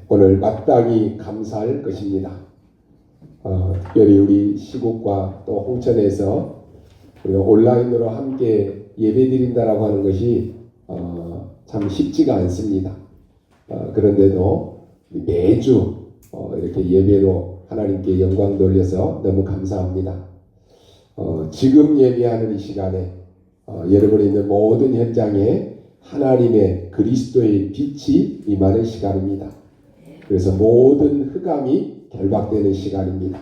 오늘 마땅히 감사할 것입니다. 특별히 우리 시국과 또 홍천에서 우리가 온라인으로 함께 예배드린다라고 하는 것이 참 쉽지가 않습니다. 그런데도 매주 이렇게 예배로 하나님께 영광 돌려서 너무 감사합니다. 지금 예배하는 이 시간에 여러분이 있는 모든 현장에 하나님의 그리스도의 빛이 임하는 시간입니다. 그래서 모든 흑암이 결박되는 시간입니다.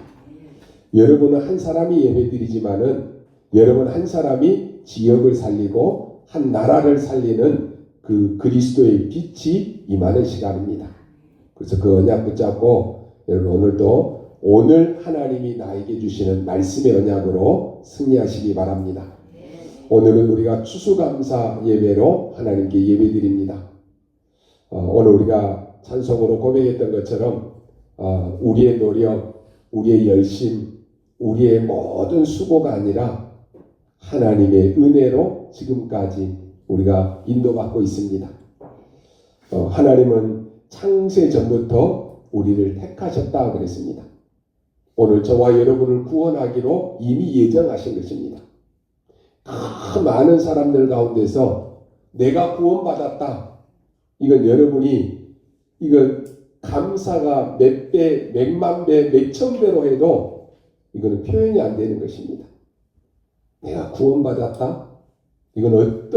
여러분은 한 사람이 예배드리지만은 여러분 한 사람이 지역을 살리고 한 나라를 살리는 그 그리스도의 빛이 임하는 시간입니다. 그래서 그 언약 붙잡고 여러분 오늘도 오늘 하나님이 나에게 주시는 말씀의 언약으로 승리하시기 바랍니다. 오늘은 우리가 추수감사 예배로 하나님께 예배드립니다. 오늘 우리가 찬송으로 고백했던 것처럼 우리의 노력, 우리의 열심, 우리의 모든 수고가 아니라 하나님의 은혜로 지금까지 우리가 인도받고 있습니다. 하나님은 창세 전부터 우리를 택하셨다 그랬습니다. 오늘 저와 여러분을 구원하기로 이미 예정하신 것입니다. 그 많은 사람들 가운데서 내가 구원받았다. 이건 여러분이 이건 감사가 몇 배, 몇만 배, 몇천 배로 해도 이거는 표현이 안 되는 것입니다. 내가 구원받았다. 이건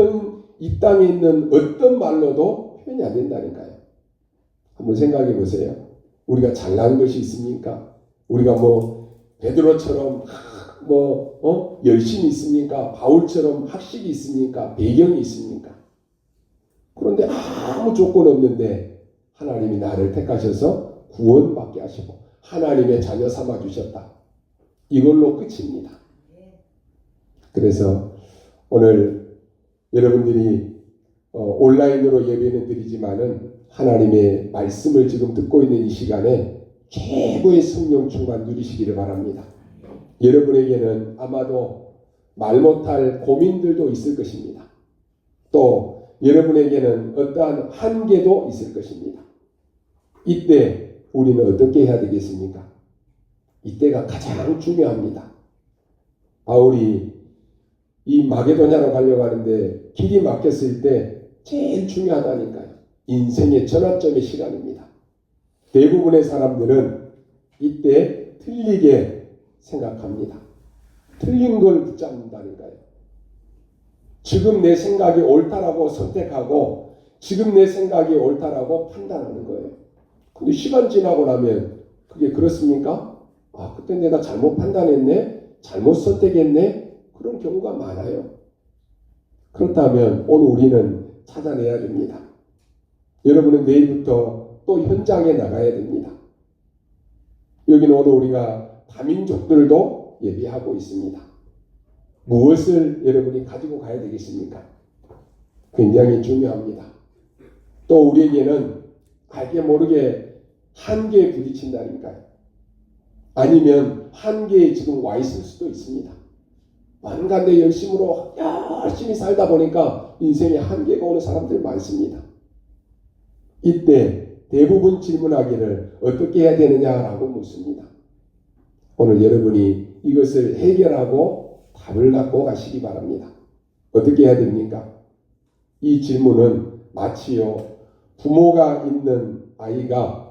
이 땅에 있는 어떤 말로도 표현이 안 된다니까요. 한번 생각해 보세요. 우리가 잘난 것이 있습니까? 우리가 베드로처럼 열심히 있습니까? 바울처럼 학식이 있습니까? 배경이 있습니까? 그런데 아무 조건 없는데 하나님이 나를 택하셔서 구원받게 하시고 하나님의 자녀 삼아 주셨다. 이걸로 끝입니다. 그래서 오늘 여러분들이 온라인으로 예배는 드리지만은 하나님의 말씀을 지금 듣고 있는 이 시간에 최고의 성령 충만 누리시기를 바랍니다. 여러분에게는 아마도 말 못할 고민들도 있을 것입니다. 또 여러분에게는 어떠한 한계도 있을 것입니다. 이때 우리는 어떻게 해야 되겠습니까? 이때가 가장 중요합니다. 바울이 이 마게도냐로 가려고 하는데 길이 막혔을 때 제일 중요하다니까요. 인생의 전환점의 시간입니다. 대부분의 사람들은 이때 틀리게 생각합니다. 틀린 걸 붙잡는다니까요. 지금 내 생각이 옳다라고 선택하고 지금 내 생각이 옳다라고 판단하는 거예요. 근데 시간 지나고 나면 그게 그렇습니까? 그때 내가 잘못 판단했네? 잘못 선택했네? 그런 경우가 많아요. 그렇다면 오늘 우리는 찾아내야 됩니다. 여러분은 내일부터 또 현장에 나가야 됩니다. 여기는 오늘 우리가 다민족들도 예배하고 있습니다. 무엇을 여러분이 가지고 가야 되겠습니까? 굉장히 중요합니다. 또 우리에게는 알게 모르게 한계에 부딪힌다니까요. 아니면 한계에 지금 와 있을 수도 있습니다. 만간 내 열심으로 열심히 살다 보니까 인생에 한계가 오는 사람들 많습니다. 이때 대부분 질문하기를 어떻게 해야 되느냐라고 묻습니다. 오늘 여러분이 이것을 해결하고 답을 갖고 가시기 바랍니다. 어떻게 해야 됩니까? 이 질문은 마치요 부모가 있는 아이가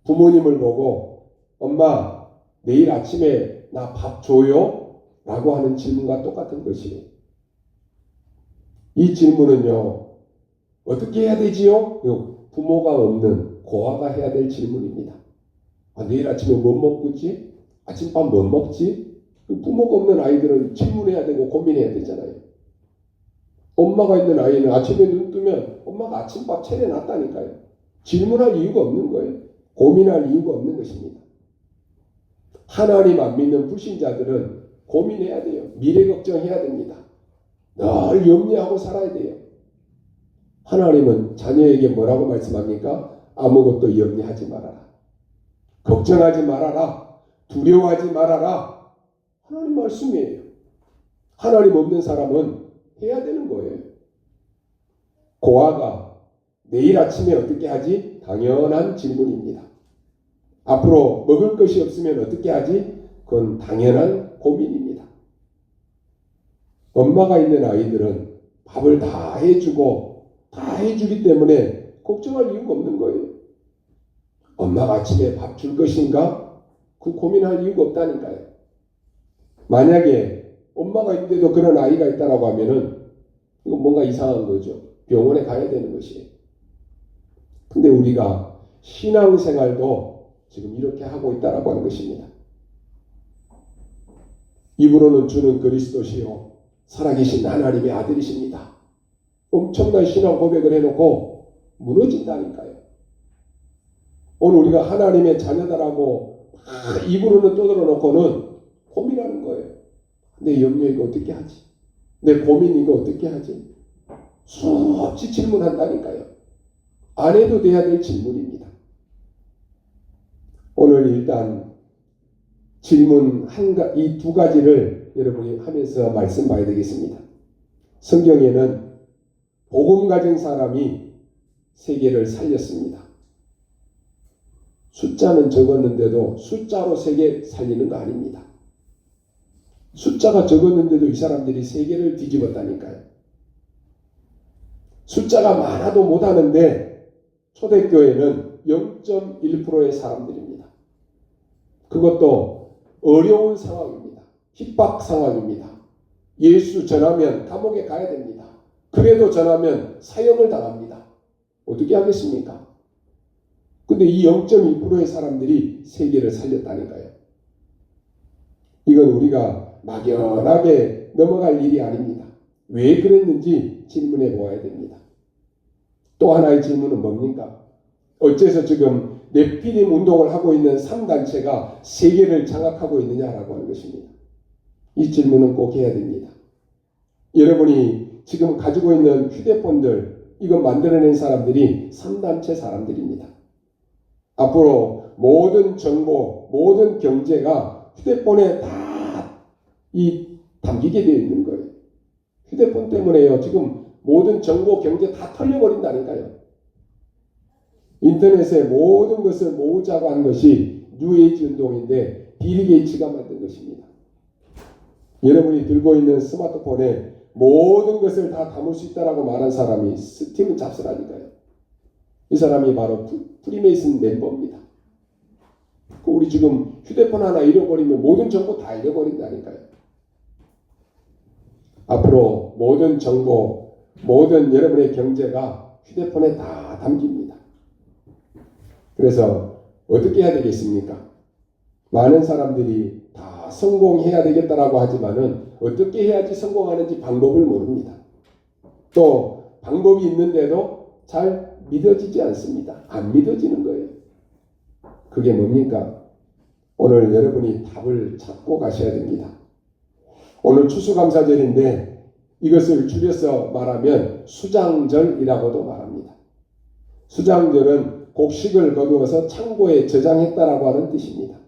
부모님을 보고 엄마 내일 아침에 나 밥 줘요? 라고 하는 질문과 똑같은 것이에요. 이 질문은요 어떻게 해야 되지요? 부모가 없는 고아가 해야 될 질문입니다. 내일 아침에 뭐 먹겠지? 아침밥 뭐 먹지? 부모가 없는 아이들은 질문해야 되고 고민해야 되잖아요. 엄마가 있는 아이는 아침에 눈 뜨면 엄마가 아침밥 차려놨다니까요. 질문할 이유가 없는 거예요. 고민할 이유가 없는 것입니다. 하나님 안 믿는 불신자들은 고민해야 돼요. 미래 걱정해야 됩니다. 늘 염려하고 살아야 돼요. 하나님은 자녀에게 뭐라고 말씀합니까? 아무것도 염려하지 말아라. 걱정하지 말아라. 두려워하지 말아라. 하나님 말씀이에요. 하나님 없는 사람은 해야 되는 거예요. 고아가 내일 아침에 어떻게 하지? 당연한 질문입니다. 앞으로 먹을 것이 없으면 어떻게 하지? 그건 당연한 고민입니다. 엄마가 있는 아이들은 밥을 다 해주고 다 해주기 때문에 걱정할 이유가 없는 거예요. 엄마가 아침에 밥 줄 것인가? 그 고민할 이유가 없다니까요. 만약에 엄마가 있는데도 그런 아이가 있다라고 하면은 이건 뭔가 이상한 거죠. 병원에 가야 되는 것이에요. 근데 우리가 신앙생활도 지금 이렇게 하고 있다라고 하는 것입니다. 입으로는 주는 그리스도시요 살아계신 하나님의 아들이십니다. 엄청난 신앙 고백을 해놓고 무너진다니까요. 오늘 우리가 하나님의 자녀다라고 입으로는 떠들어 놓고는 고민하는 거예요. 내 염려 이거 어떻게 하지? 내 고민 이거 어떻게 하지? 수없이 질문한다니까요. 안 해도 돼야 될 질문입니다. 오늘 일단 질문 이 두 가지를 여러분이 하면서 말씀 봐야 되겠습니다. 성경에는 복음 가진 사람이 세계를 살렸습니다. 숫자는 적었는데도 숫자로 세계 살리는 거 아닙니다. 숫자가 적었는데도 이 사람들이 세계를 뒤집었다니까요. 숫자가 많아도 못하는데 초대교회는 0.1%의 사람들입니다. 그것도 어려운 상황입니다. 핍박 상황입니다. 예수 전하면 감옥에 가야 됩니다. 그래도 전하면 사형을 당합니다. 어떻게 하겠습니까? 근데 이 0.1%의 사람들이 세계를 살렸다니까요. 이건 우리가 막연하게 넘어갈 일이 아닙니다. 왜 그랬는지 질문해 보아야 됩니다. 또 하나의 질문은 뭡니까? 어째서 지금 네피림 운동을 하고 있는 3단체가 세계를 장악하고 있느냐라고 하는 것입니다. 이 질문은 꼭 해야 됩니다. 여러분이 지금 가지고 있는 휴대폰들 이거 만들어낸 사람들이 3단체 사람들입니다. 앞으로 모든 정보, 모든 경제가 휴대폰에 다 담기게 되어 있는 거예요. 휴대폰 때문에요. 지금 모든 정보, 경제 다 털려버린다니까요. 인터넷에 모든 것을 모으자고 한 것이 뉴에이지 운동인데 빌 게이츠가 만든 것입니다. 여러분이 들고 있는 스마트폰에 모든 것을 다 담을 수 있다라고 말한 사람이 스티븐 잡스라니까요. 이 사람이 바로 프리메이슨 멤버입니다. 우리 지금 휴대폰 하나 잃어버리면 모든 정보 다 잃어버린다니까요. 앞으로 모든 정보, 모든 여러분의 경제가 휴대폰에 다 담깁니다. 그래서 어떻게 해야 되겠습니까? 많은 사람들이 다 성공해야 되겠다라고 하지만은 어떻게 해야지 성공하는지 방법을 모릅니다. 또 방법이 있는데도 잘 믿어지지 않습니다. 안 믿어지는 거예요. 그게 뭡니까? 오늘 여러분이 답을 찾고 가셔야 됩니다. 오늘 추수감사절인데 이것을 줄여서 말하면 수장절이라고도 말합니다. 수장절은 곡식을 거두어서 창고에 저장했다라고 하는 뜻입니다.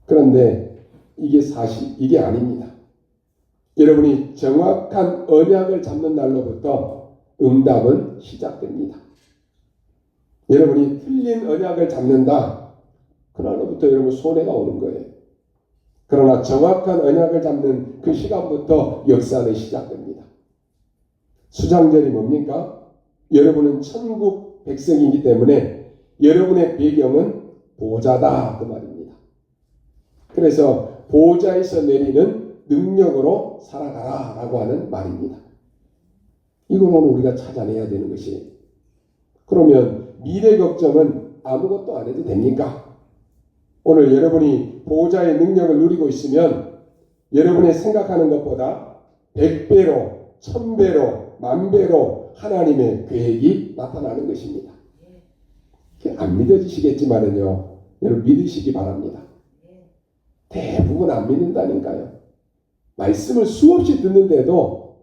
그런데 이게 아닙니다. 여러분이 정확한 언약을 잡는 날로부터 응답은 시작됩니다. 여러분이 틀린 언약을 잡는다. 그날로부터 여러분 손해가 오는 거예요. 그러나 정확한 언약을 잡는 그 시간부터 역사는 시작됩니다. 수장절이 뭡니까? 여러분은 천국 백성이기 때문에 여러분의 배경은 보좌다 그 말입니다. 그래서 보좌에서 내리는 능력으로 살아가라 라고 하는 말입니다. 이걸 오늘 우리가 찾아내야 되는 것이에요. 그러면 미래 걱정은 아무것도 안 해도 됩니까? 오늘 여러분이 보호자의 능력을 누리고 있으면 여러분이 생각하는 것보다 100배로, 1000배로, 10,000배로 하나님의 계획이 나타나는 것입니다. 안 믿어지시겠지만은요, 여러분 믿으시기 바랍니다. 대부분 안 믿는다니까요. 말씀을 수없이 듣는데도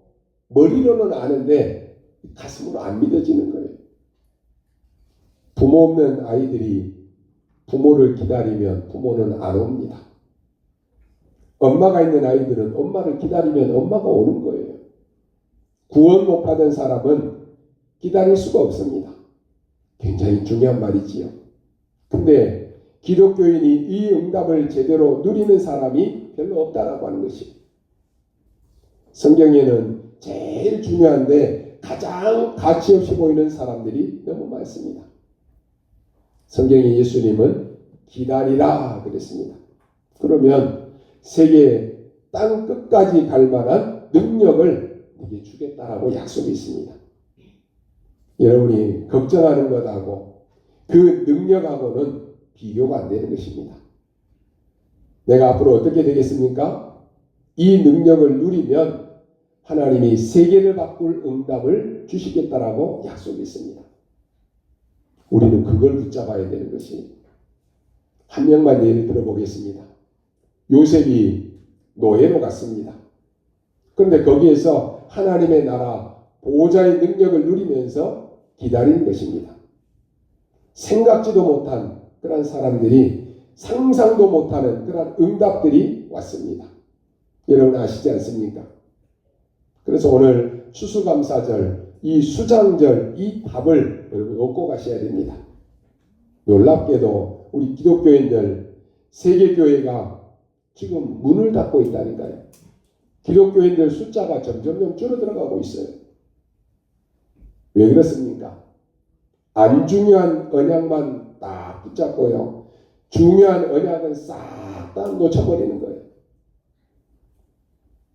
머리로는 아는데 가슴으로 안 믿어지는 거예요. 부모 없는 아이들이 부모를 기다리면 부모는 안 옵니다. 엄마가 있는 아이들은 엄마를 기다리면 엄마가 오는 거예요. 구원 못 받은 사람은 기다릴 수가 없습니다. 굉장히 중요한 말이지요. 근데 기독교인이 이 응답을 제대로 누리는 사람이 별로 없다라고 하는 것이, 성경에는 제일 중요한데 가장 가치 없이 보이는 사람들이 너무 많습니다. 성경에 예수님은 기다리라 그랬습니다. 그러면 세계 땅 끝까지 갈 만한 능력을 네게 주겠다라고 약속이 있습니다. 여러분이 걱정하는 것하고 그 능력하고는 비교가 안 되는 것입니다. 내가 앞으로 어떻게 되겠습니까? 이 능력을 누리면 하나님이 세계를 바꿀 응답을 주시겠다라고 약속이 있습니다. 우리는 그걸 붙잡아야 되는 것이, 한 명만 예를 들어보겠습니다. 요셉이 노예로 갔습니다. 그런데 거기에서 하나님의 나라 보호자의 능력을 누리면서 기다리는 것입니다. 생각지도 못한 그런 사람들이, 상상도 못하는 그런 응답들이 왔습니다. 여러분 아시지 않습니까? 그래서 오늘 추수감사절, 이 수장절, 이 답을 여러분 얻고 가셔야 됩니다. 놀랍게도 우리 기독교인들, 세계교회가 지금 문을 닫고 있다니까요. 기독교인들 숫자가 점점 줄어들어가고 있어요. 왜 그렇습니까? 안 중요한 언약만 딱 붙잡고요, 중요한 언약은 싹 다 놓쳐버리는 거예요.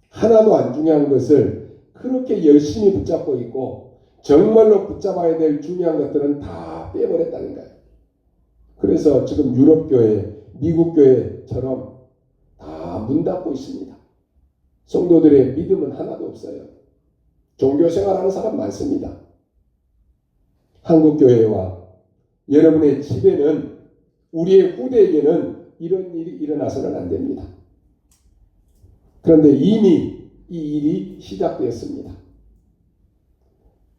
하나도 안 중요한 것을 그렇게 열심히 붙잡고 있고, 정말로 붙잡아야 될 중요한 것들은 다 빼버렸다는 거예요. 그래서 지금 유럽교회, 미국교회처럼 다 문 닫고 있습니다. 성도들의 믿음은 하나도 없어요. 종교생활하는 사람 많습니다. 한국교회와 여러분의 집에는, 우리의 후대에게는 이런 일이 일어나서는 안 됩니다. 그런데 이미 이 일이 시작되었습니다.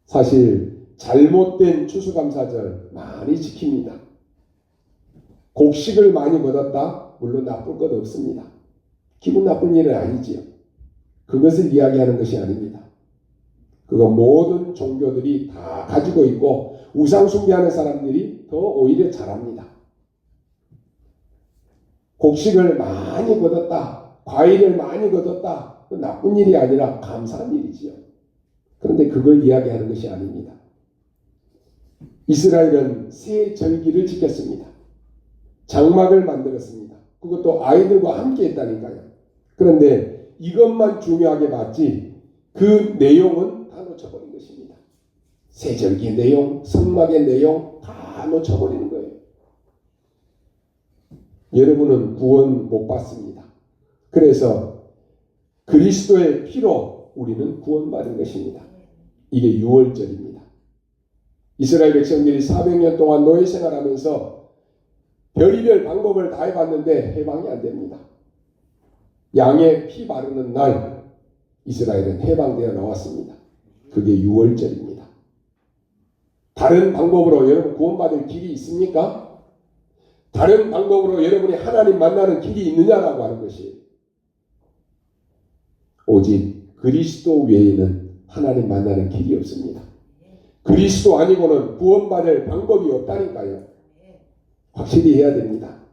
사실 잘못된 추수감사절 많이 지킵니다. 곡식을 많이 거뒀다? 물론 나쁠 것 없습니다. 기분 나쁜 일은 아니지요. 그것을 이야기하는 것이 아닙니다. 그거 모든 종교들이 다 가지고 있고, 우상 숭배하는 사람들이 더 오히려 잘합니다. 곡식을 많이 거뒀다, 과일을 많이 거뒀다, 그 나쁜 일이 아니라 감사한 일이지요. 그런데 그걸 이야기하는 것이 아닙니다. 이스라엘은 새 절기를 지켰습니다. 장막을 만들었습니다. 그것도 아이들과 함께 했다니까요. 그런데 이것만 중요하게 봤지 그 내용은 다 놓쳐버린 것입니다. 새 절기 내용, 성막의 내용 다 놓쳐버리는 거예요. 여러분은 구원 못 받습니다. 그래서 그리스도의 피로 우리는 구원받은 것입니다. 이게 6월절입니다. 이스라엘 백성들이 400년 동안 노예 생활하면서 별의별 방법을 다 해봤는데 해방이 안 됩니다. 양의 피 바르는 날 이스라엘은 해방되어 나왔습니다. 그게 6월절입니다. 다른 방법으로 여러분 구원받을 길이 있습니까? 다른 방법으로 여러분이 하나님 만나는 길이 있느냐라고 하는 것이, 오직 그리스도 외에는 하나님 만나는 길이 없습니다. 그리스도 아니고는 구원받을 방법이 없다니까요. 확실히 해야 됩니다.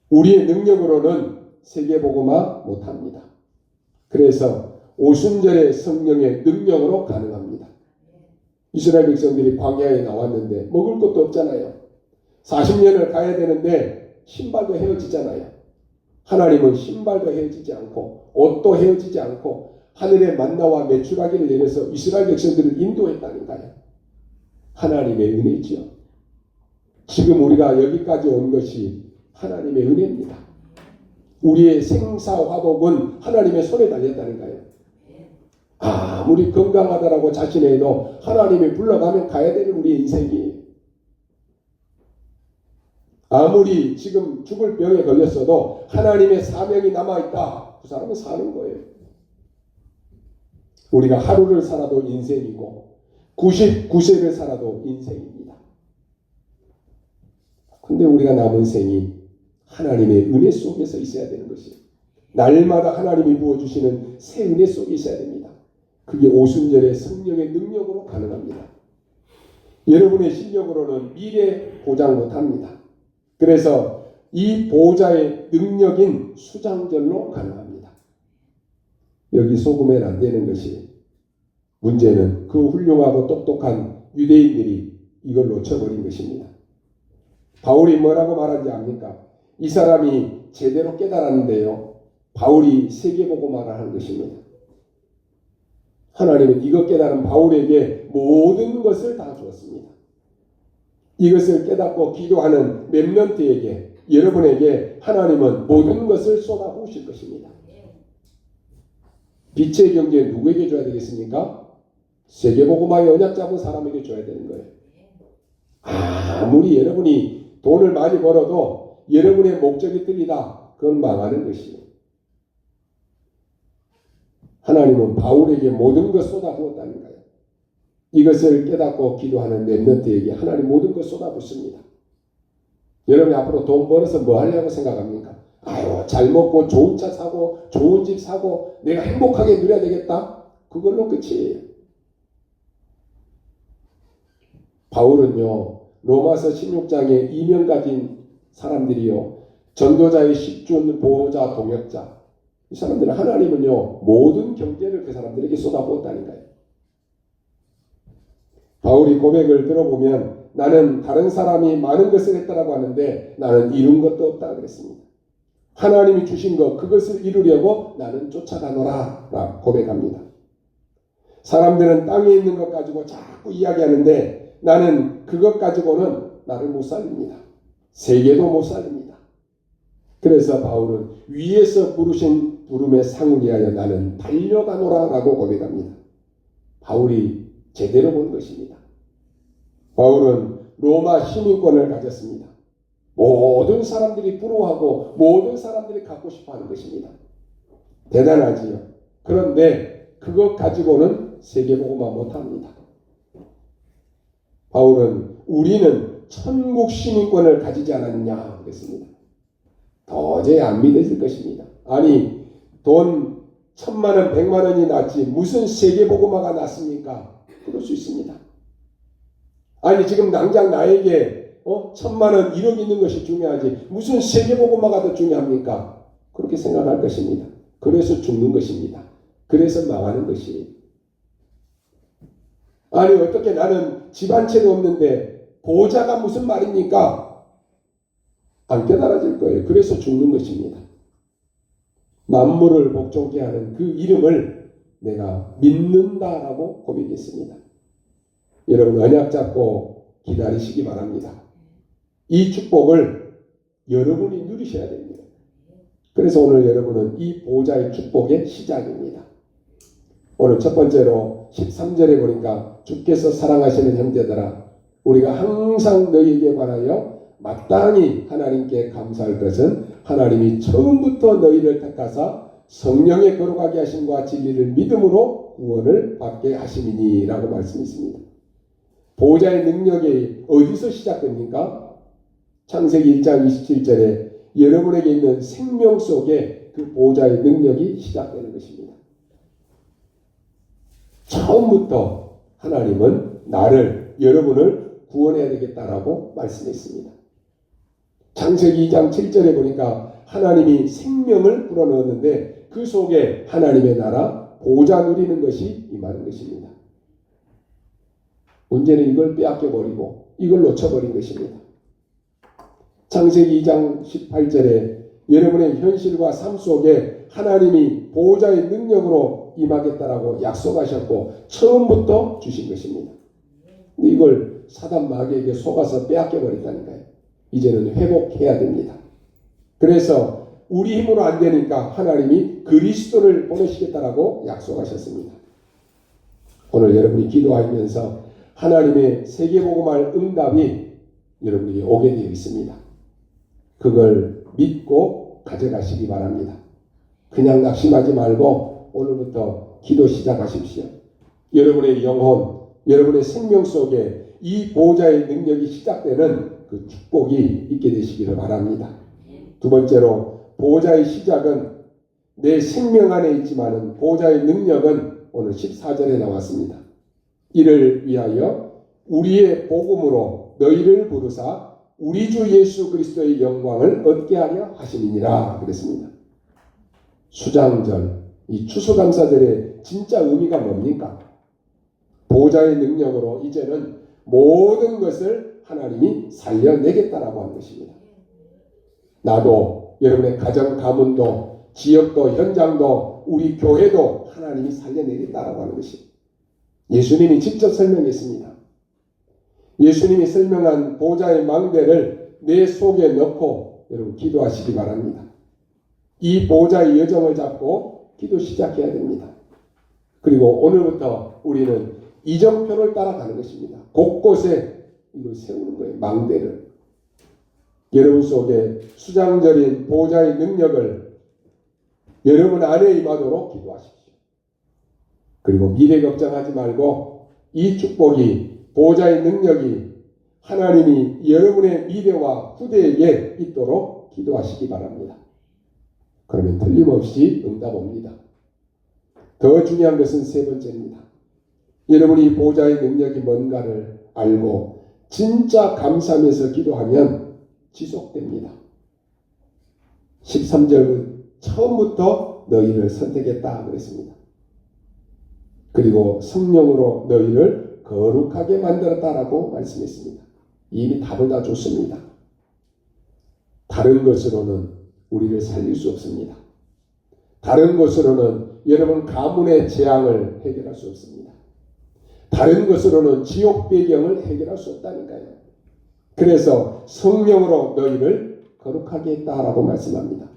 우리의 능력으로는 세계복음화 못합니다. 그래서 오순절의 성령의 능력으로 가능합니다. 이스라엘 백성들이 광야에 나왔는데 먹을 것도 없잖아요. 40년을 가야 되는데 신발도 헤어지잖아요. 하나님은 신발도 헤어지지 않고 옷도 헤어지지 않고 하늘의 만나와 메추라기를 내려서 이스라엘 백성들을 인도했다니까요. 하나님의 은혜지요. 지금 우리가 여기까지 온 것이 하나님의 은혜입니다. 우리의 생사화복은 하나님의 손에 달렸다니까요. 아무리 건강하다라고 자신해도 하나님이 불러가면 가야 되는 우리의 인생이에요. 아무리 지금 죽을 병에 걸렸어도 하나님의 사명이 남아있다, 그 사람은 사는 거예요. 우리가 하루를 살아도 인생이고 99세를 살아도 인생입니다. 근데 우리가 남은 생이 하나님의 은혜 속에서 있어야 되는 것이에요. 날마다 하나님이 부어주시는 새 은혜 속에 있어야 됩니다. 그게 오순절의 성령의 능력으로 가능합니다. 여러분의 실력으로는 미래 보장 못합니다. 그래서 이 보호자의 능력인 수장절로 가능합니다. 여기 속으면 안 되는 것이, 문제는 그 훌륭하고 똑똑한 유대인들이 이걸 놓쳐버린 것입니다. 바울이 뭐라고 말하는지 압니까? 이 사람이 제대로 깨달았는데요, 바울이 세계복음화를 한 것입니다. 하나님은 이것 깨달은 바울에게 모든 것을 다 주었습니다. 이것을 깨닫고 기도하는 렘넌트에게, 여러분에게 하나님은 모든 것을 쏟아부으실 것입니다. 빛의 경제 누구에게 줘야 되겠습니까? 세계복음화의 언약 잡은 사람에게 줘야 되는 거예요. 아무리 여러분이 돈을 많이 벌어도 여러분의 목적이 틀리다, 그건 망하는 것이에요. 하나님은 바울에게 모든 것 쏟아부었다는 거예요. 이것을 깨닫고 기도하는 렘넌트에게 하나님 모든 것 쏟아붓습니다. 여러분이 앞으로 돈 벌어서 뭐 하려고 생각합니까? 아유, 잘 먹고 좋은 차 사고 좋은 집 사고 내가 행복하게 누려야 되겠다? 그걸로 끝이에요. 바울은요, 로마서 16장에 이명 가진 사람들이요, 전도자의 십준, 보호자, 동역자, 이 사람들은 하나님은요, 모든 경제를 그 사람들에게 쏟아부었다니까요. 바울이 고백을 들어보면 나는 다른 사람이 많은 것을 했다라고 하는데 나는 이룬 것도 없다 그랬습니다. 하나님이 주신 것, 그것을 이루려고 나는 쫓아가노라 라고 고백합니다. 사람들은 땅에 있는 것 가지고 자꾸 이야기하는데 나는 그것 가지고는 나를 못 살립니다. 세계도 못 살립니다. 그래서 바울은 위에서 부르신 부름의 상을 위하여 나는 달려가노라 라고 고백합니다. 바울이 제대로 본 것입니다. 바울은 로마 시민권을 가졌습니다. 모든 사람들이 부러워하고 모든 사람들이 갖고 싶어하는 것입니다. 대단하지요. 그런데 그것 가지고는 세계복음화 못합니다. 바울은 우리는 천국 시민권을 가지지 않았느냐 그랬습니다. 도저히 안 믿어질 것입니다. 아니, 돈 1000만원, 100만원이 났지 무슨 세계복음화가 났습니까? 그럴 수 있습니다. 아니, 지금 당장 나에게 1000만원, 1억 있는 것이 중요하지 무슨 세계복음화가 더 중요합니까? 그렇게 생각할 것입니다. 그래서 죽는 것입니다. 그래서 망하는 것이에요. 아니, 어떻게 나는 집 한 채도 없는데 보호자가 무슨 말입니까? 안 깨달아질 거예요. 그래서 죽는 것입니다. 만물을 복종케 하는 그 이름을 내가 믿는다라고 고백했습니다. 여러분, 언약 잡고 기다리시기 바랍니다. 이 축복을 여러분이 누리셔야 됩니다. 그래서 오늘 여러분은 이 보호자의 축복의 시작입니다. 오늘 첫 번째로 13절에 보니까 주께서 사랑하시는 형제들아, 우리가 항상 너희에게 관하여 마땅히 하나님께 감사할 것은 하나님이 처음부터 너희를 택하사 성령의 거룩하게 하심과 진리를 믿음으로 구원을 받게 하심이니 라고 말씀이 있습니다. 보호자의 능력이 어디서 시작됩니까? 창세기 1장 27절에 여러분에게 있는 생명 속에 그 보호자의 능력이 시작되는 것입니다. 처음부터 하나님은 나를, 여러분을 구원해야 되겠다라고 말씀했습니다. 창세기 2장 7절에 보니까 하나님이 생명을 불어넣었는데 그 속에 하나님의 나라, 보호자 누리는 것이 임하는 것입니다. 문제는 이걸 빼앗겨버리고 이걸 놓쳐버린 것입니다. 창세기 2장 18절에 여러분의 현실과 삶 속에 하나님이 보호자의 능력으로 임하겠다라고 약속하셨고 처음부터 주신 것입니다. 근데 이걸 사단 마귀에게 속아서 빼앗겨버렸다니까요. 이제는 회복해야 됩니다. 그래서 우리 힘으로 안 되니까 하나님이 그리스도를 보내시겠다라고 약속하셨습니다. 오늘 여러분이 기도하면서 하나님의 세계복음할 응답이 여러분에게 오게 되어 있습니다. 그걸 믿고 가져가시기 바랍니다. 그냥 낙심하지 말고 오늘부터 기도 시작하십시오. 여러분의 영혼, 여러분의 생명 속에 이 보호자의 능력이 시작되는 그 축복이 있게 되시기를 바랍니다. 두 번째로 보호자의 시작은 내 생명 안에 있지만은 보호자의 능력은 오늘 14절에 나왔습니다. 이를 위하여 우리의 복음으로 너희를 부르사 우리 주 예수 그리스도의 영광을 얻게 하려 하심이니라 그랬습니다. 수장절, 이 추수감사절의 진짜 의미가 뭡니까? 보좌의 능력으로 이제는 모든 것을 하나님이 살려내겠다라고 하는 것입니다. 나도, 여러분의 가정 가문도, 지역도, 현장도, 우리 교회도 하나님이 살려내겠다라고 하는 것입니다. 예수님이 직접 설명했습니다. 예수님이 설명한 보좌의 망대를 내 속에 넣고 여러분 기도하시기 바랍니다. 이 보좌의 여정을 잡고 기도 시작해야 됩니다. 그리고 오늘부터 우리는 이정표를 따라가는 것입니다. 곳곳에 이걸 세우는 거예요. 망대를. 여러분 속에 수장절인 보좌의 능력을 여러분 안에 임하도록 기도하십시오. 그리고 미래 걱정하지 말고 이 축복이, 보좌의 능력이 하나님이 여러분의 미래와 후대에 있도록 기도하시기 바랍니다. 그러면 틀림없이 응답 옵니다. 더 중요한 것은 세 번째입니다. 여러분이 보좌의 능력이 뭔가를 알고 진짜 감사하면서 기도하면 지속됩니다. 13절 처음부터 너희를 선택했다 그랬습니다. 그리고 성령으로 너희를 거룩하게 만들었다라고 말씀했습니다. 이미 답을 다 줬습니다. 다른 것으로는 우리를 살릴 수 없습니다. 다른 것으로는 여러분 가문의 재앙을 해결할 수 없습니다. 다른 것으로는 지옥 배경을 해결할 수 없다니까요. 그래서 성령으로 너희를 거룩하게 했다라고 말씀합니다.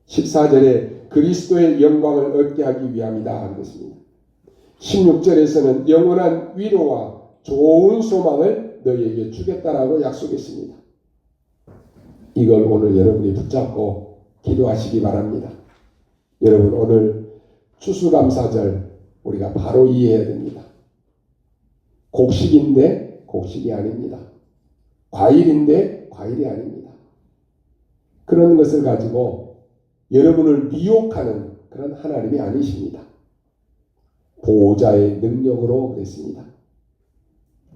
14절에 그리스도의 영광을 얻게 하기 위함이다 하는 것입니다. 16절에서는 영원한 위로와 좋은 소망을 너희에게 주겠다라고 약속했습니다. 이걸 오늘 여러분이 붙잡고 기도하시기 바랍니다. 여러분 오늘 추수감사절 우리가 바로 이해해야 됩니다. 곡식인데 곡식이 아닙니다. 과일인데 과일이 아닙니다. 그런 것을 가지고 여러분을 미혹하는 그런 하나님이 아니십니다. 보호자의 능력으로 그랬습니다.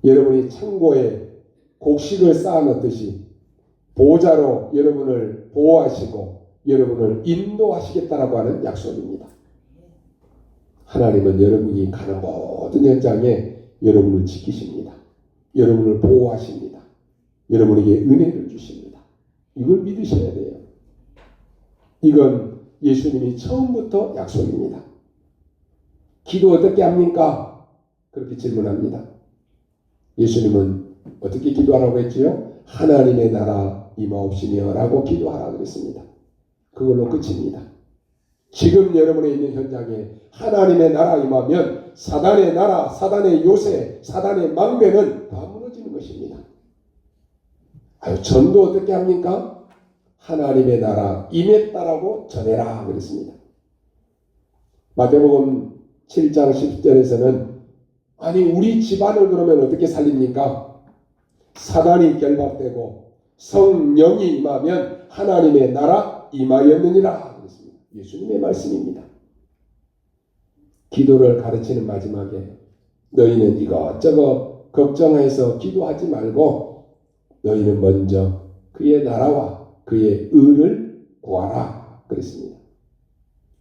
여러분이 창고에 곡식을 쌓아놓듯이 보호자로 여러분을 보호하시고 여러분을 인도하시겠다라고 하는 약속입니다. 하나님은 여러분이 가는 모든 현장에 여러분을 지키십니다. 여러분을 보호하십니다. 여러분에게 은혜를 주십니다. 이걸 믿으셔야 돼요. 이건 예수님이 처음부터 약속입니다. 기도 어떻게 합니까? 그렇게 질문합니다. 예수님은 어떻게 기도하라고 했지요? 하나님의 나라 임하옵시며 라고 기도하라고 그랬습니다. 그걸로 끝입니다. 지금 여러분의 있는 현장에 하나님의 나라 임하면 사단의 나라, 사단의 요새, 사단의 망대는 다 무너지는 것입니다. 전도 어떻게 합니까? 하나님의 나라 임했다라고 전해라 그랬습니다. 마태복음 7장 10절에서는 아니 우리 집안을 그러면 어떻게 살립니까? 사단이 결박되고 성령이 임하면 하나님의 나라 임하였느니라 그랬습니다. 예수님의 말씀입니다. 기도를 가르치는 마지막에 너희는 이것저것 걱정해서 기도하지 말고 너희는 먼저 그의 나라와 그의 의를 구하라 그랬습니다.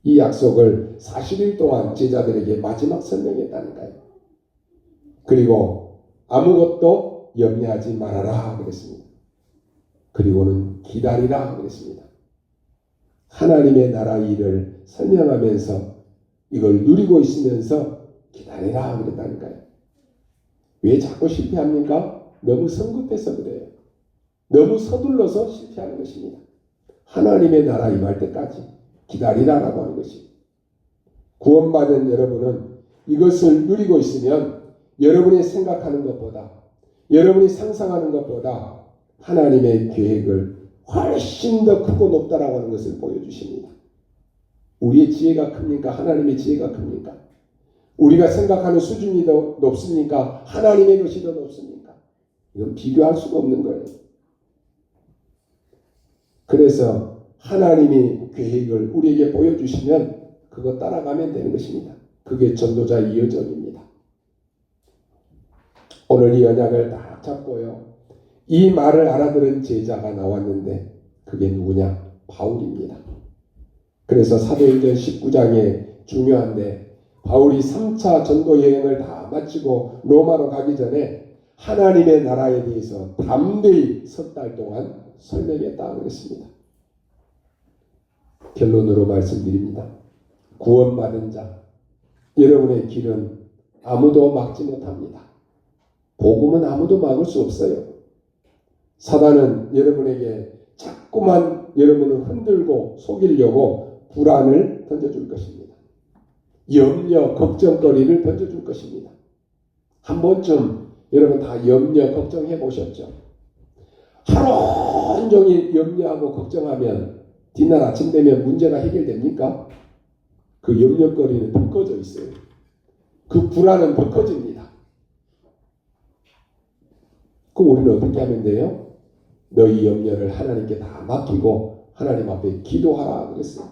이 약속을 40일 동안 제자들에게 마지막 설명했다니까요. 그리고 아무것도 염려하지 말아라 그랬습니다. 그리고는 기다리라 그랬습니다. 하나님의 나라 일을 설명하면서 이걸 누리고 있으면서 기다리라 그랬다니까요. 왜 자꾸 실패합니까? 너무 성급해서 그래요. 너무 서둘러서 실패하는 것입니다. 하나님의 나라 임할 때까지 기다리라라고 하는 것입니다. 구원받은 여러분은 이것을 누리고 있으면 여러분이 생각하는 것보다 여러분이 상상하는 것보다 하나님의 계획을 훨씬 더 크고 높다라고 하는 것을 보여주십니다. 우리의 지혜가 큽니까? 하나님의 지혜가 큽니까? 우리가 생각하는 수준이 더 높습니까? 하나님의 것이 더 높습니까? 이건 비교할 수가 없는 거예요. 그래서 하나님이 계획을 우리에게 보여주시면 그거 따라가면 되는 것입니다. 그게 전도자의 여정입니다. 오늘 이 언약을 딱 잡고요. 이 말을 알아들은 제자가 나왔는데 그게 누구냐? 바울입니다. 그래서 사도행전 19장에 중요한데 바울이 3차 전도 여행을 다 마치고 로마로 가기 전에 하나님의 나라에 대해서 담대히 석 달 동안 설명했다 그랬습니다. 결론으로 말씀드립니다. 구원받은 자, 여러분의 길은 아무도 막지 못합니다. 복음은 아무도 막을 수 없어요. 사단은 여러분에게 자꾸만 여러분을 흔들고 속이려고 불안을 던져줄 것입니다. 염려, 걱정거리를 던져줄 것입니다. 한 번쯤 여러분 다 염려, 걱정해 보셨죠? 하루 온종일 염려하고 걱정하면 뒷날 아침 되면 문제가 해결됩니까? 그 염려거리는 더 커져 있어요. 그 불안은 더 커집니다. 그럼 우리는 어떻게 하면 돼요? 너희 염려를 하나님께 다 맡기고 하나님 앞에 기도하라 그랬어요.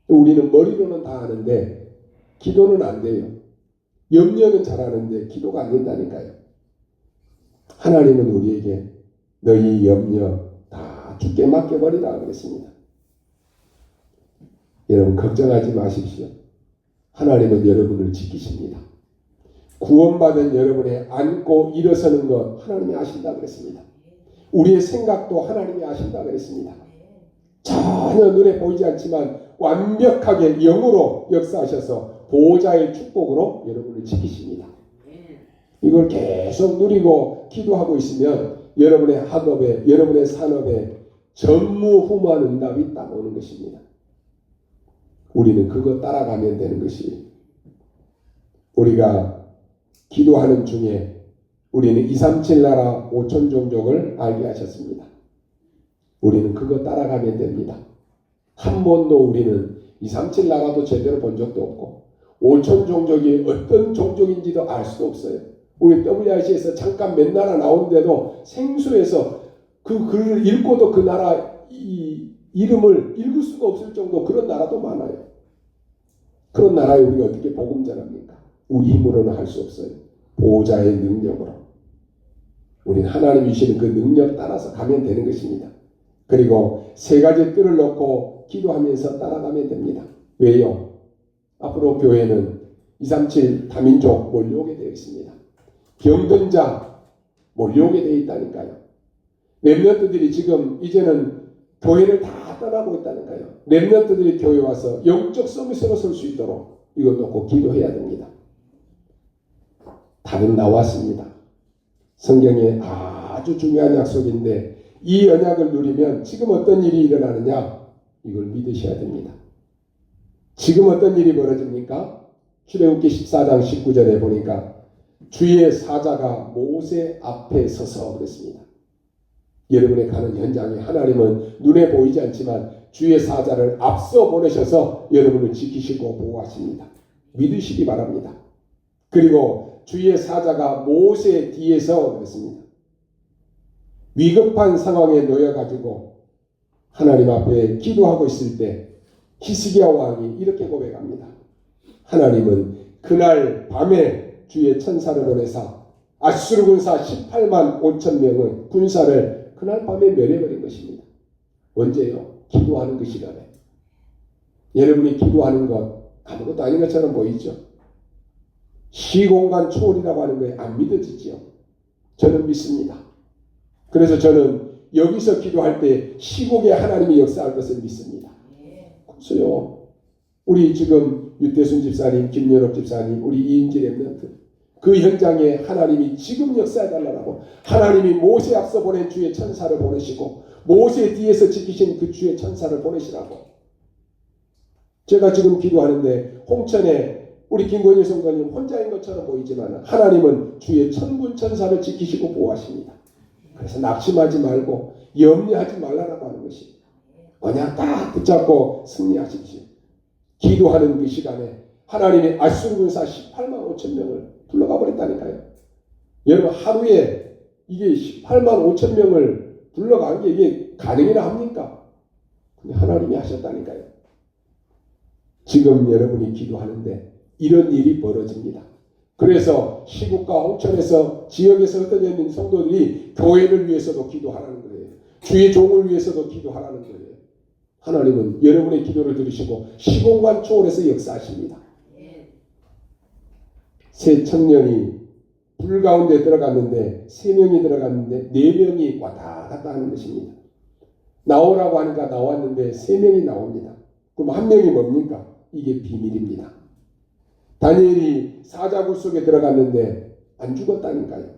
우리는 머리로는 다 아는데 기도는 안 돼요. 염려는 잘하는데 기도가 안 된다니까요. 하나님은 우리에게 너희 염려 다 주께 맡겨버리라 그랬습니다. 여러분 걱정하지 마십시오. 하나님은 여러분을 지키십니다. 구원받은 여러분의 안고 일어서는 것 하나님이 아신다 그랬습니다. 우리의 생각도 하나님이 아신다 그랬습니다. 전혀 눈에 보이지 않지만 완벽하게 영으로 역사하셔서 보호자의 축복으로 여러분을 지키십니다. 이걸 계속 누리고 기도하고 있으면 여러분의 학업에, 여러분의 산업에 전무후무한 응답이 딱 오는 것입니다. 우리는 그거 따라가면 되는 것이, 우리가 기도하는 중에 우리는 237 나라 5천 종족을 알게 하셨습니다. 우리는 그거 따라가면 됩니다. 한 번도 우리는 237 나라도 제대로 본 적도 없고 5천 종족이 어떤 종족인지도 알 수도 없어요. 우리 WRC에서 잠깐 몇 나라 나오는데도 생소해서 그 글을 읽고도 그 나라 이름을 읽을 수가 없을 정도 그런 나라도 많아요. 그런 나라에 우리가 어떻게 복음 전합니까? 우리 힘으로는 할 수 없어요. 보호자의 능력으로. 우리는 하나님이 주시는 그 능력 따라서 가면 되는 것입니다. 그리고 세 가지 뜰을 놓고 기도하면서 따라가면 됩니다. 왜요? 앞으로 교회는 237 다민족 몰려오게 되어 있습니다. 병든 자 몰려오게 되어 있다니까요. 렘넌트들이 지금 이제는 교회를 다 떠나고 있다니까요. 렘넌트들이 교회 와서 영적 서비스로 설 수 있도록 이걸 놓고 기도해야 됩니다. 답은 나왔습니다. 성경에 아주 중요한 약속인데 이 언약을 누리면 지금 어떤 일이 일어나느냐 이걸 믿으셔야 됩니다. 지금 어떤 일이 벌어집니까? 출애굽기 14장 19절에 보니까 주의 사자가 모세 앞에 서서 그랬습니다. 여러분의 가는 현장에 하나님은 눈에 보이지 않지만 주의 사자를 앞서 보내셔서 여러분을 지키시고 보호하십니다. 믿으시기 바랍니다. 그리고 주의 사자가 모세 뒤에서 그랬습니다. 위급한 상황에 놓여가지고 하나님 앞에 기도하고 있을 때 히스기야 왕이 이렇게 고백합니다. 하나님은 그날 밤에 주의 천사를 보내사 아수르 군사 18만 5천 명의 군사를 그날 밤에 멸해버린 것입니다. 언제요? 기도하는 그 시간에. 여러분이 기도하는 것 아무것도 아닌 것처럼 보이죠? 시공간 초월이라고 하는 거에 안 믿어지죠? 저는 믿습니다. 그래서 저는 여기서 기도할 때 시국에 하나님이 역사할 것을 믿습니다. 그래서요, 우리 지금 유태순 집사님, 김연옥 집사님, 우리 이인지 렘넌트 그 현장에 하나님이 지금 역사해달라고 하나님이 모세 앞서 보낸 주의 천사를 보내시고 모세 뒤에서 지키신 그 주의 천사를 보내시라고. 제가 지금 기도하는데 홍천에 우리 김건희 성도님 혼자인 것처럼 보이지만 하나님은 주의 천군 천사를 지키시고 보호하십니다. 그래서 낙심하지 말고 염려하지 말라고 하는 것입니다. 언약 딱 붙잡고 승리하십시오. 기도하는 그 시간에 하나님이 아수르 군사 18만 5천 명을 불러가 버렸다니까요. 여러분 하루에 이게 18만 5천 명을 불러간 게 이게 가능이나 합니까? 근데 하나님이 하셨다니까요. 지금 여러분이 기도하는데 이런 일이 벌어집니다. 그래서 시국과 홍천에서 지역에서 흩어져 있는 성도들이 교회를 위해서도 기도하라는 거예요. 주의 종을 위해서도 기도하라는 거예요. 하나님은 여러분의 기도를 들으시고 시공간 초월해서 역사하십니다. 새 청년이 불 가운데 들어갔는데 3명이 들어갔는데 4명이 왔다 갔다 하는 것입니다. 나오라고 하니까 나왔는데 3명이 나옵니다. 그럼 1명이 뭡니까? 이게 비밀입니다. 다니엘이 사자굴 속에 들어갔는데 안 죽었다니까요.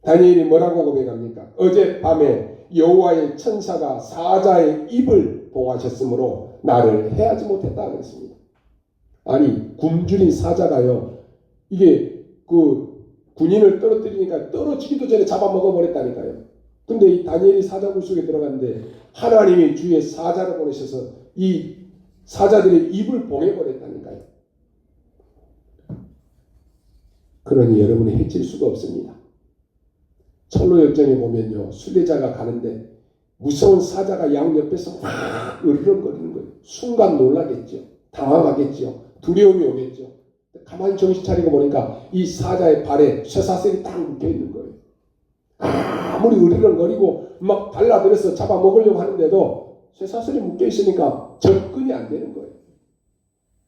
다니엘이 뭐라고 고백합니까? 어젯밤에 여호와의 천사가 사자의 입을 봉하셨으므로 나를 해하지 못했다 그랬습니다. 아니 굶주린 사자가요. 이게 그 군인을 떨어뜨리니까 떨어지기도 전에 잡아먹어 버렸다니까요. 근데 이 다니엘이 사자굴 속에 들어갔는데 하나님이 주의 사자를 보내셔서 이 사자들의 입을 봉해버렸다니까요. 그러니 여러분이 해칠 수가 없습니다. 철로역정에 보면요. 순례자가 가는데 무서운 사자가 양 옆에서 막 으르렁거리는 거예요. 순간 놀라겠죠. 당황하겠죠. 두려움이 오겠죠. 가만히 정신 차리고 보니까 이 사자의 발에 쇠사슬이 딱 묶여있는 거예요. 아무리 으르렁거리고 막 달라들어서 잡아먹으려고 하는데도 쇠사슬이 묶여있으니까 접근이 안 되는 거예요.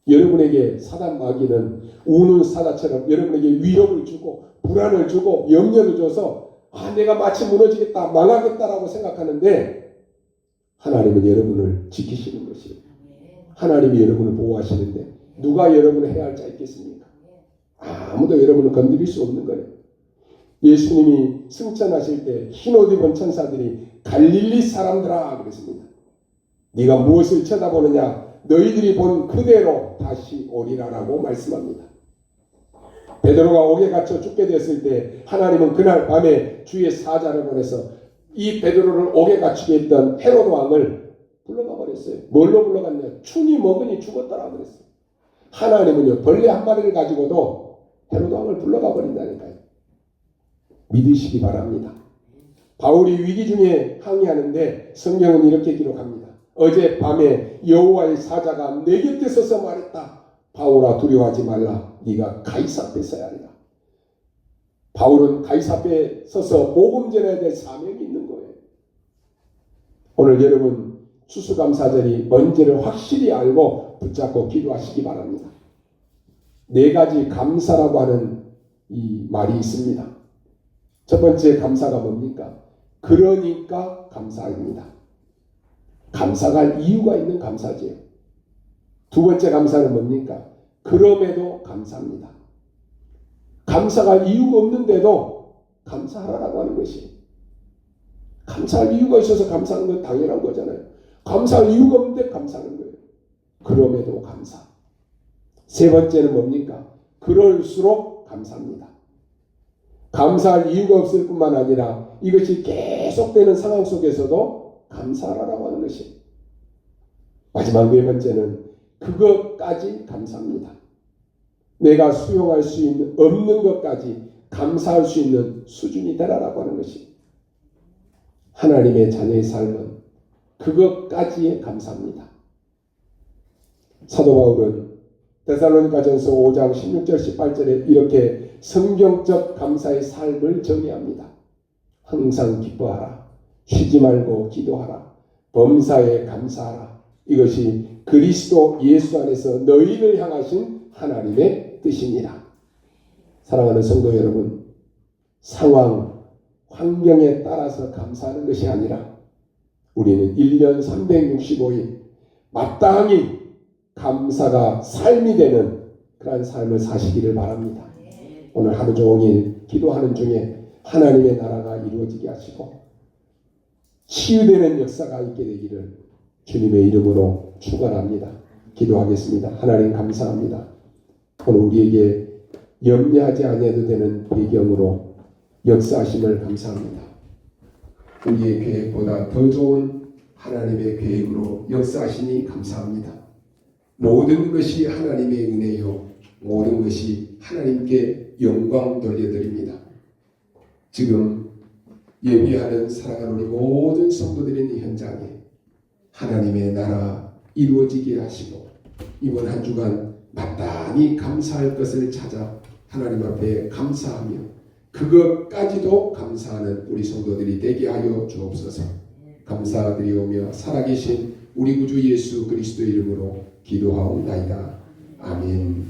여러분에게 사단 마귀는 우는 사자처럼 여러분에게 위협을 주고 불안을 주고 염려를 줘서 내가 마치 무너지겠다 망하겠다라고 생각하는데 하나님은 여러분을 지키시는 것이에요. 하나님이 여러분을 보호하시는데 누가 여러분을 해야 할 자 있겠습니까? 아무도 여러분을 건드릴 수 없는 거예요. 예수님이 승천하실 때 흰옷 입은 천사들이 갈릴리 사람들아 그랬습니다. 네가 무엇을 쳐다보느냐 너희들이 본 그대로 다시 오리라라고 말씀합니다. 베드로가 옥에 갇혀 죽게 되었을 때 하나님은 그날 밤에 주의 사자를 보내서 이 베드로를 옥에 갇히게 했던 헤로드 왕을 불러가 버렸어요. 뭘로 불러갔냐? 충이 먹으니 죽었더라 그랬어요. 하나님은요 벌레 한 마리를 가지고도 헤로드 왕을 불러가 버린다니까요. 믿으시기 바랍니다. 바울이 위기 중에 항의하는데 성경은 이렇게 기록합니다. 어젯밤에 여호와의 사자가 내 곁에 서서 말했다. 바울아 두려워하지 말라. 네가 가이사 앞에 서야 하리라. 바울은 가이사 앞에 서서 복음 전해야 될 사명이 있는 거예요. 오늘 여러분 추수감사절이 뭔지를 확실히 알고 붙잡고 기도하시기 바랍니다. 4가지 감사라고 하는 이 말이 있습니다. 첫 번째 감사가 뭡니까? 그러니까 감사입니다. 감사가 이유가 있는 감사지요. 두 번째 감사는 뭡니까? 그럼에도 감사합니다. 감사가 이유가 없는데도 감사하라고 하는 것이 감사할 이유가 있어서 감사하는 건 당연한 거잖아요. 감사할 이유가 없는데 감사하는 거예요. 그럼에도 감사. 세 번째는 뭡니까? 그럴수록 감사합니다. 감사할 이유가 없을 뿐만 아니라 이것이 계속되는 상황 속에서도 감사하라고 하는 것이 마지막 4번째는 그것까지 감사합니다. 내가 수용할 수 있는 없는 것까지 감사할 수 있는 수준이 되라라고 하는 것이 하나님의 자녀의 삶은 그것까지에 감사합니다. 사도 바울은 데살로니가전서 5장 16절 18절에 이렇게 성경적 감사의 삶을 정의합니다. 항상 기뻐하라. 쉬지 말고 기도하라. 범사에 감사하라. 이것이 그리스도 예수 안에서 너희를 향하신 하나님의 뜻이니라. 사랑하는 성도 여러분, 상황, 환경에 따라서 감사하는 것이 아니라 우리는 1년 365일 마땅히 감사가 삶이 되는 그러한 삶을 사시기를 바랍니다. 오늘 하루 종일 기도하는 중에 하나님의 나라가 이루어지게 하시고 치유되는 역사가 있게 되기를 주님의 이름으로 축원합니다. 기도하겠습니다. 하나님 감사합니다. 오늘 우리에게 염려하지 아니해도 되는 배경으로 역사하심을 감사합니다. 우리의 계획보다 더 좋은 하나님의 계획으로 역사하시니 감사합니다. 모든 것이 하나님의 은혜요 모든 것이 하나님께 영광 돌려드립니다. 지금 예배하는 사랑하는 우리 모든 성도들이 있는 현장에 하나님의 나라 이루어지게 하시고 이번 한 주간 마땅히 감사할 것을 찾아 하나님 앞에 감사하며 그것까지도 감사하는 우리 성도들이 되게 하여 주옵소서. 감사드리오며 살아계신 우리 구주 예수 그리스도 이름으로 기도하옵나이다. 아멘.